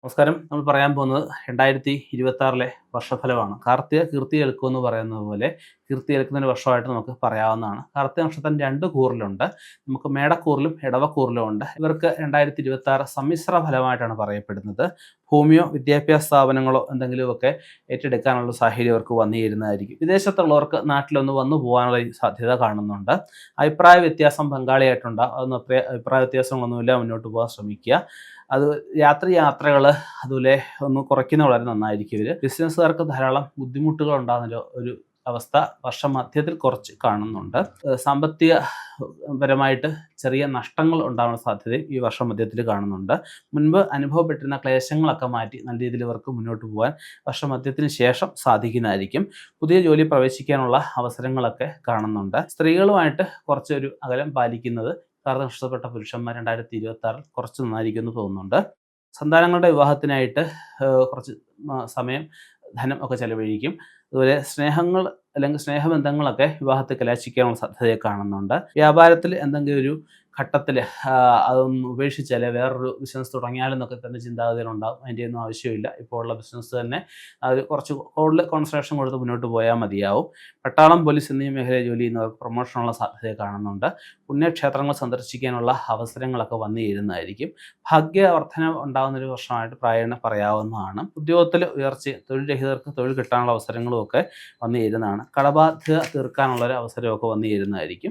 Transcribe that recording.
നമസ്കാരം. നമ്മൾ പറയാൻ പോകുന്നത് 2026 വർഷഫലമാണ്. കാർത്തിക കീർത്തി കേൾക്കുമെന്ന് പറയുന്നത് പോലെ കീർത്തി കേൾക്കുന്ന ഒരു വർഷമായിട്ട് നമുക്ക് പറയാവുന്നതാണ്. കാർത്തിക നക്ഷത്രം 2 കൂറിലുണ്ട്. നമുക്ക് മേടക്കൂറിലും ഇടവക്കൂറിലും ഉണ്ട്. ഇവർക്ക് 2026 സമ്മിശ്ര ഫലമായിട്ടാണ് പറയപ്പെടുന്നത്. ഭൂമിയോ വിദ്യാഭ്യാസ സ്ഥാപനങ്ങളോ എന്തെങ്കിലുമൊക്കെ ഏറ്റെടുക്കാനുള്ള സാഹചര്യം അവർക്ക് വന്നു ചേരുന്നതായിരിക്കും. വിദേശത്തുള്ളവർക്ക് നാട്ടിലൊന്ന് വന്നു പോകാനുള്ള സാധ്യത കാണുന്നുണ്ട്. അഭിപ്രായ വ്യത്യാസം പങ്കാളിയായിട്ടുണ്ടാകും. അതൊന്നും അത്ര അഭിപ്രായ വ്യത്യാസങ്ങളൊന്നുമില്ല. മുന്നോട്ട് പോകാൻ ശ്രമിക്കുക. അത് യാത്രകൾ അതുപോലെ ഒന്ന് കുറയ്ക്കുന്ന വളരെ നന്നായിരിക്കും. ഇവർ ബിസിനസ്സുകാർക്ക് ധാരാളം ബുദ്ധിമുട്ടുകൾ ഉണ്ടാകുന്ന ഒരു അവസ്ഥ വർഷം മധ്യത്തിൽ കുറച്ച് കാണുന്നുണ്ട്. സാമ്പത്തിക പരമായിട്ട് ചെറിയ നഷ്ടങ്ങൾ ഉണ്ടാകാൻ സാധ്യതയും ഈ വർഷം മധ്യത്തിൽ കാണുന്നുണ്ട്. മുൻപ് അനുഭവപ്പെട്ടിരുന്ന ക്ലേശങ്ങളൊക്കെ മാറ്റി നല്ല രീതിയിൽ ഇവർക്ക് മുന്നോട്ട് പോകാൻ വർഷം മധ്യത്തിന് ശേഷം സാധിക്കുന്നതായിരിക്കും. പുതിയ ജോലി പ്രവേശിക്കാനുള്ള അവസരങ്ങളൊക്കെ കാണുന്നുണ്ട്. സ്ത്രീകളുമായിട്ട് കുറച്ചൊരു അകലം പാലിക്കുന്നത് കാർത്തിക നക്ഷത്രപ്പെട്ട പുരുഷന്മാർ 2026 കുറച്ച് നന്നായിരിക്കും എന്ന് തോന്നുന്നുണ്ട്. സന്താനങ്ങളുടെ വിവാഹത്തിനായിട്ട് കുറച്ച് സമയം ധനം ഒക്കെ ചെലവഴിക്കും. അതുപോലെ സ്നേഹങ്ങൾ അല്ലെങ്കിൽ സ്നേഹബന്ധങ്ങളൊക്കെ വിവാഹത്തിൽ കലാശിക്കാനുള്ള സാധ്യതയെ കാണുന്നുണ്ട്. വ്യാപാരത്തിൽ എന്തെങ്കിലും ഒരു ഘട്ടത്തിൽ അതൊന്നും ഉപേക്ഷിച്ചാൽ വേറൊരു ബിസിനസ് തുടങ്ങിയാലെന്നൊക്കെ തന്നെ ചിന്താഗതികളുണ്ടാകും. അതിൻ്റെ ഒന്നും ആവശ്യമില്ല. ഇപ്പോൾ ഉള്ള ബിസിനസ് തന്നെ അത് കുറച്ച് കൂടുതൽ കോൺസെൻട്രേഷൻ കൊടുത്ത് മുന്നോട്ട് പോയാൽ മതിയാവും. പട്ടാളം, പോലീസ് എന്നീ മേഖലയിൽ ജോലി ചെയ്യുന്നവർക്ക് പ്രൊമോഷനുള്ള സാധ്യതയെ കാണുന്നുണ്ട്. പുണ്യക്ഷേത്രങ്ങൾ സന്ദർശിക്കാനുള്ള അവസരങ്ങളൊക്കെ വന്നു ചേരുന്നതായിരിക്കും. ഭാഗ്യവർദ്ധന ഉണ്ടാകുന്നൊരു വർഷമായിട്ട് പ്രായണ പറയാവുന്നതാണ്. ഉദ്യോഗത്തിൽ ഉയർച്ചയും തൊഴിൽ രഹിതർക്ക് തൊഴിൽ കിട്ടാനുള്ള അവസരങ്ങളും ഒക്കെ വന്നു ചേരുന്നതാണ്. കടബാധ്യത തീർക്കാനുള്ളൊരു അവസരമൊക്കെ വന്നു ചേരുന്നതായിരിക്കും.